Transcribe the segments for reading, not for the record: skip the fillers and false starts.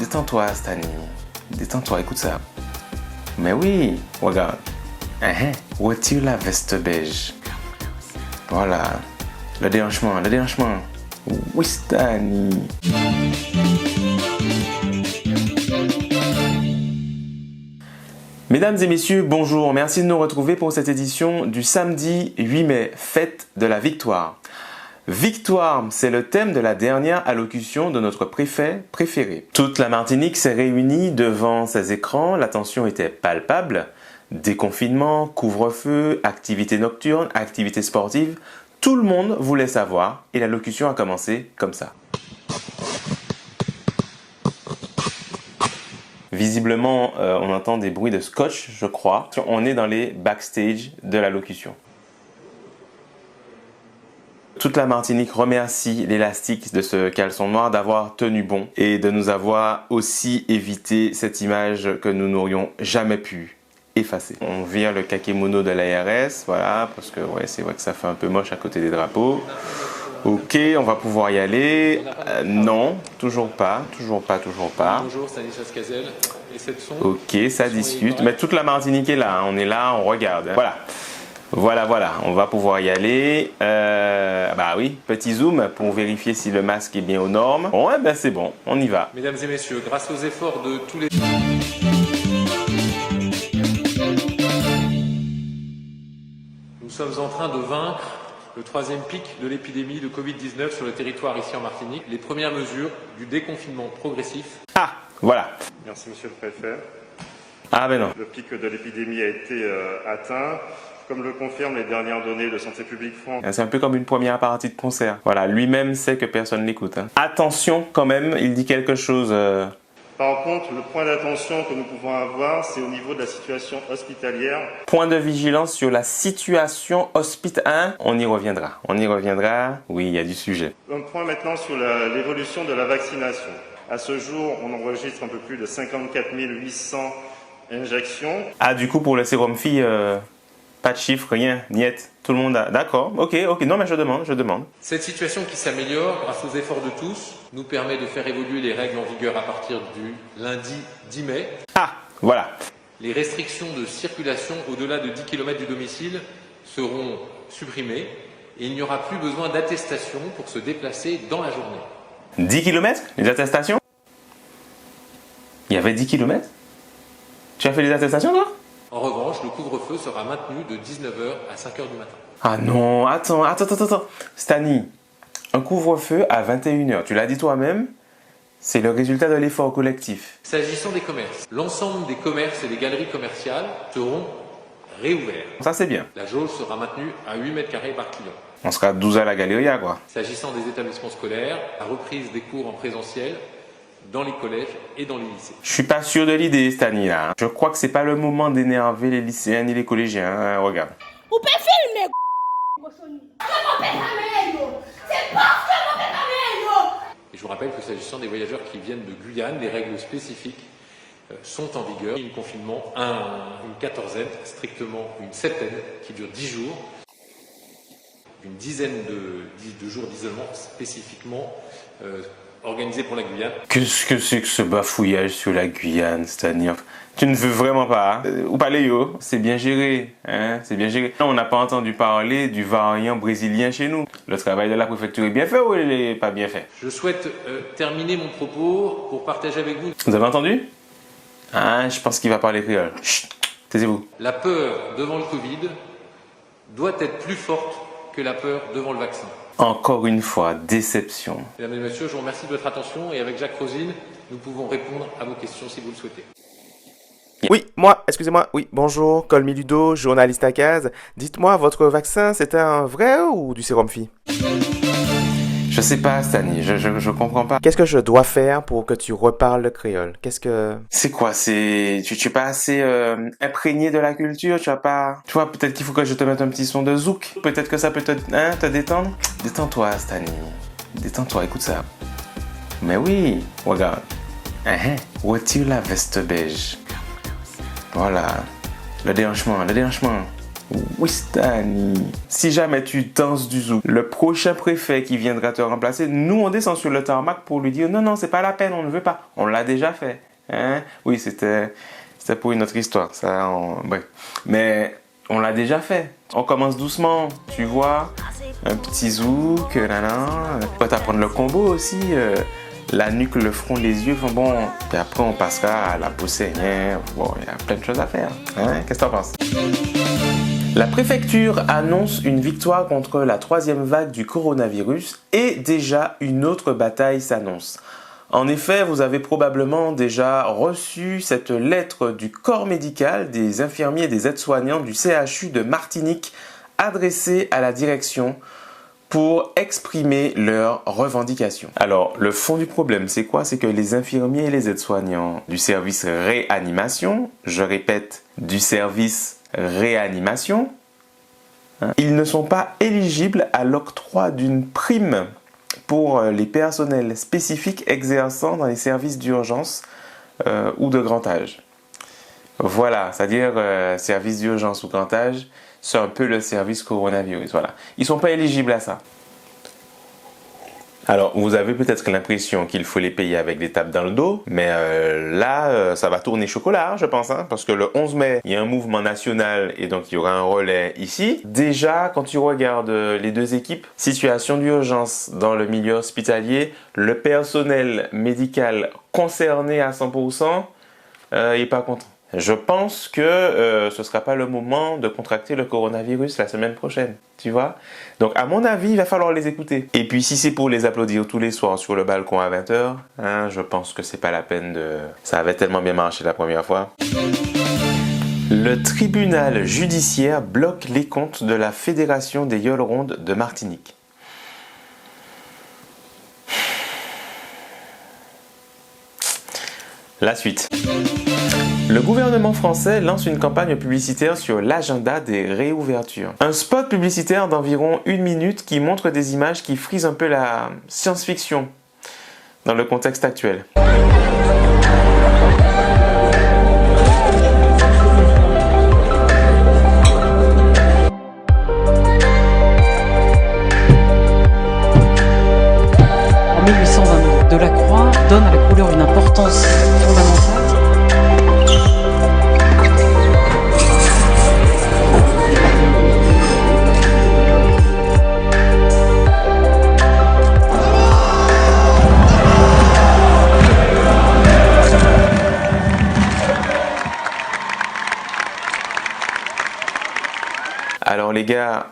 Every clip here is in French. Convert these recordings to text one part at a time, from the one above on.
Détends-toi, Stani. Détends-toi, écoute ça. Mais oui, regarde. Retire la veste beige. Voilà. Le déhanchement, le déhanchement. Oui, Stani. Mesdames et messieurs, bonjour. Merci de nous retrouver pour cette édition du samedi 8 mai, fête de la victoire. Victoire, c'est le thème de la dernière allocution de notre préfet préféré. Toute la Martinique s'est réunie devant ses écrans, la tension était palpable. Déconfinement, couvre-feu, activités nocturnes, activités sportives, tout le monde voulait savoir et l'allocution a commencé comme ça. Visiblement, on entend des bruits de scotch, je crois. On est dans les backstage de l'allocution. Toute la Martinique remercie l'élastique de ce caleçon noir d'avoir tenu bon et de nous avoir aussi évité cette image que nous n'aurions jamais pu effacer. On vire le kakémono de l'ARS, voilà, parce que ouais, c'est vrai que ça fait un peu moche à côté des drapeaux. Ok, on va pouvoir y aller. Non, toujours pas. Bonjour, Stanislas Cazel. Et cette son. Ok, ça discute. Mais toute la Martinique est là, hein. On est là, on regarde. Voilà, on va pouvoir y aller. Bah oui, petit zoom pour vérifier si le masque est bien aux normes. Ouais, ben c'est bon, on y va. Mesdames et messieurs, grâce aux efforts de tous les... Nous sommes en train de vaincre le troisième pic de l'épidémie de Covid-19 sur le territoire ici en Martinique. Les premières mesures du déconfinement progressif. Ah, voilà. Merci Monsieur le Préfet. Ah ben non. Le pic de l'épidémie a été atteint. Comme le confirment les dernières données de Santé publique France. C'est un peu comme une première partie de concert. Voilà, lui-même sait que personne l'écoute. Hein. Attention quand même, il dit quelque chose. Par contre, le point d'attention que nous pouvons avoir, c'est au niveau de la situation hospitalière. Point de vigilance sur la situation hospitalière. On y reviendra. Oui, il y a du sujet. Un point maintenant sur l'évolution de la vaccination. À ce jour, on enregistre un peu plus de 54 800 injections. Ah, du coup, pour le sérum fille... Pas de chiffres, rien, niet. Tout le monde a... D'accord, ok. Non, mais je demande. Cette situation qui s'améliore grâce aux efforts de tous nous permet de faire évoluer les règles en vigueur à partir du lundi 10 mai. Ah, voilà. Les restrictions de circulation au-delà de 10 km du domicile seront supprimées et il n'y aura plus besoin d'attestation pour se déplacer dans la journée. 10 km, les attestations? Il y avait 10 km? Tu as fait les attestations, toi? En revanche, le couvre-feu sera maintenu de 19h à 5h du matin. Ah non, attends. Stani, un couvre-feu à 21h, tu l'as dit toi-même, c'est le résultat de l'effort collectif. S'agissant des commerces, l'ensemble des commerces et des galeries commerciales seront réouverts. Ça, c'est bien. La jauge sera maintenue à 8 mètres carrés par client. On sera 12 à la galerie, quoi. S'agissant des établissements scolaires, la reprise des cours en présentiel dans les collèges et dans les lycées. Je suis pas sûr de l'idée, Stani, là. Je crois que c'est pas le moment d'énerver les lycéens ni les collégiens. Hein. Regarde. Vous pouvez filmer, Et je vous rappelle que s'agissant des voyageurs qui viennent de Guyane, les règles spécifiques sont en vigueur. Un confinement, une quatorzaine, strictement une septaine, qui dure 10 jours. Une dizaine de jours d'isolement spécifiquement organisé pour la Guyane. Qu'est-ce que c'est que ce bafouillage sur la Guyane, Stani? Tu ne veux vraiment pas, hein? Ou pas Léo? C'est bien géré, hein? C'est bien géré. On n'a pas entendu parler du variant brésilien chez nous. Le travail de la préfecture est bien fait ou il n'est pas bien fait? Je souhaite terminer mon propos pour partager avec vous. Vous avez entendu? Ah, je pense qu'il va parler créole. Chut, taisez-vous. La peur devant le Covid doit être plus forte que la peur devant le vaccin. Encore une fois, déception. Mesdames et messieurs, je vous remercie de votre attention et avec Jacques Rosine, nous pouvons répondre à vos questions si vous le souhaitez. Oui, excusez-moi, bonjour, Colmy Ludo, journaliste à Case. Dites-moi, votre vaccin, c'était un vrai ou du sérum phi? Je sais pas, Stani, je comprends pas. Qu'est-ce que je dois faire pour que tu reparles le créole? C'est quoi? Tu es pas assez imprégné de la culture? Tu vois, peut-être qu'il faut que je te mette un petit son de zouk. Peut-être que ça peut te détendre. Détends-toi, Stani. Détends-toi, écoute ça. Mais oui, regarde. Retire la veste beige. Voilà. Le déhanchement. Wistani. Si jamais tu danses du zouk, le prochain préfet qui viendra te remplacer, nous on descend sur le tarmac pour lui dire non, c'est pas la peine, on ne veut pas. On l'a déjà fait. Hein? Oui, c'était pour une autre histoire. Bref. Mais on l'a déjà fait. On commence doucement, tu vois. Un petit zouk, on peut apprendre le combo aussi. La nuque, le front, les yeux, bon. Puis après, on passera à la poussée. Bon, il y a plein de choses à faire. Hein? Qu'est-ce que t'en penses? La préfecture annonce une victoire contre la 3e vague du coronavirus et déjà une autre bataille s'annonce. En effet, vous avez probablement déjà reçu cette lettre du corps médical des infirmiers et des aides-soignants du CHU de Martinique adressée à la direction pour exprimer leurs revendications. Alors, le fond du problème, c'est quoi? C'est que les infirmiers et les aides-soignants du service réanimation, je répète, du service réanimation, ils ne sont pas éligibles à l'octroi d'une prime pour les personnels spécifiques exerçant dans les services d'urgence ou de grand âge. Voilà, c'est-à-dire service d'urgence ou grand âge, c'est un peu le service coronavirus. Voilà. Ils ne sont pas éligibles à ça. Alors, vous avez peut-être l'impression qu'il faut les payer avec des tapes dans le dos, mais là, ça va tourner chocolat, je pense, hein, parce que le 11 mai, il y a un mouvement national et donc il y aura un relais ici. Déjà, quand tu regardes les deux équipes, situation d'urgence dans le milieu hospitalier, le personnel médical concerné à 100%, n'est pas content. Je pense que ce ne sera pas le moment de contracter le coronavirus la semaine prochaine, tu vois. Donc, à mon avis, il va falloir les écouter. Et puis, si c'est pour les applaudir tous les soirs sur le balcon à 20h, hein, je pense que c'est pas la peine de... Ça avait tellement bien marché la première fois. Le tribunal judiciaire bloque les comptes de la Fédération des Yole-Rondes de Martinique. La suite. Le gouvernement français lance une campagne publicitaire sur l'agenda des réouvertures. Un spot publicitaire d'environ 1 minute qui montre des images qui frisent un peu la science-fiction dans le contexte actuel. En 1822, Delacroix donne à la couleur une importance fondamentale. Alors les gars,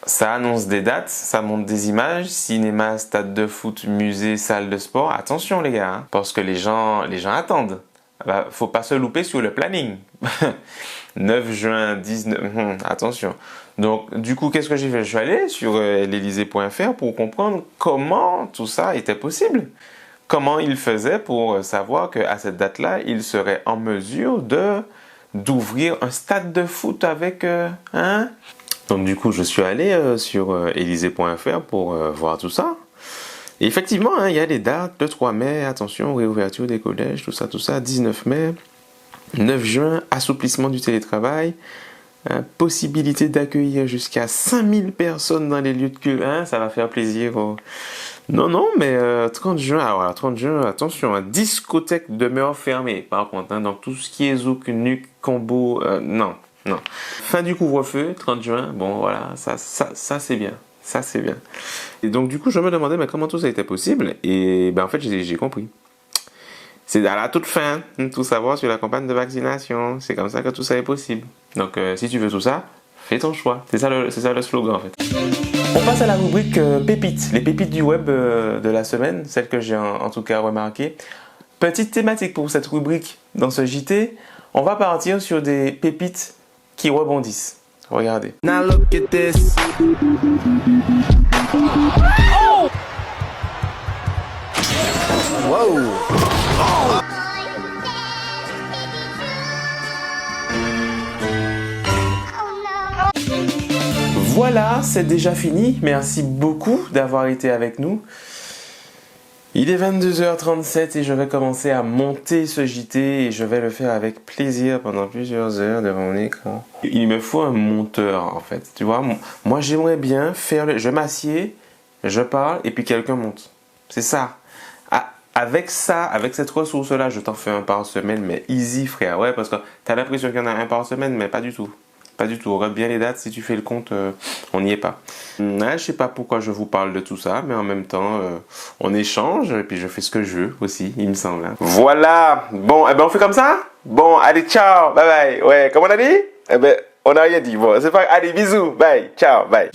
ça annonce des dates, ça montre des images, cinéma, stade de foot, musée, salle de sport. Attention les gars, hein, parce que les gens attendent. Bah, faut pas se louper sur le planning. 9 juin, 19... attention. Donc du coup, qu'est-ce que j'ai fait? Je suis allé sur l'Elysée.fr pour comprendre comment tout ça était possible. Comment ils faisaient pour savoir qu'à cette date-là, ils seraient en mesure d'ouvrir un stade de foot avec... Donc du coup, je suis allé sur Elysée.fr pour voir tout ça. Et effectivement, il y a les dates, le 3 mai, attention, réouverture des collèges, tout ça, 19 mai, 9 juin, assouplissement du télétravail, possibilité d'accueillir jusqu'à 5000 personnes dans les lieux de culte, ça va faire plaisir aux... Non, mais 30 juin, alors 30 juin, attention, discothèque demeure fermée, par contre, donc tout ce qui est zouk, nuque, combo, non. Fin du couvre-feu, 30 juin, bon voilà, ça c'est bien. Ça c'est bien. Et donc du coup je me demandais mais comment tout ça était possible et en fait j'ai compris. C'est à la toute fin, tout savoir sur la campagne de vaccination. C'est comme ça que tout ça est possible. Donc si tu veux tout ça, fais ton choix. C'est ça le slogan en fait. On passe à la rubrique pépites, les pépites du web de la semaine, celles que j'ai en tout cas remarquées. Petite thématique pour cette rubrique dans ce JT, on va partir sur des pépites qui rebondissent. Regardez. Now look at this. Oh! Wow! Oh! Voilà, c'est déjà fini. Merci beaucoup d'avoir été avec nous. Il est 22h37 et je vais commencer à monter ce JT et je vais le faire avec plaisir pendant plusieurs heures devant mon écran. Il me faut un monteur en fait, tu vois. Moi j'aimerais bien faire je m'assieds, je parle et puis quelqu'un monte. C'est ça. Avec ça, avec cette ressource-là, je t'en fais un par semaine, mais easy frère. Ouais, parce que t'as l'impression qu'il y en a un par semaine, mais pas du tout. Pas du tout. Regarde bien les dates, si tu fais le compte, on n'y est pas. Je sais pas pourquoi je vous parle de tout ça, mais en même temps, on échange et puis je fais ce que je veux aussi, il me semble. Hein. Voilà. Bon, eh ben on fait comme ça. Bon, allez, ciao, bye bye. Ouais, comme on a dit? Eh ben, on n'a rien dit. Bon, c'est pas. Allez, bisous, bye, ciao, bye.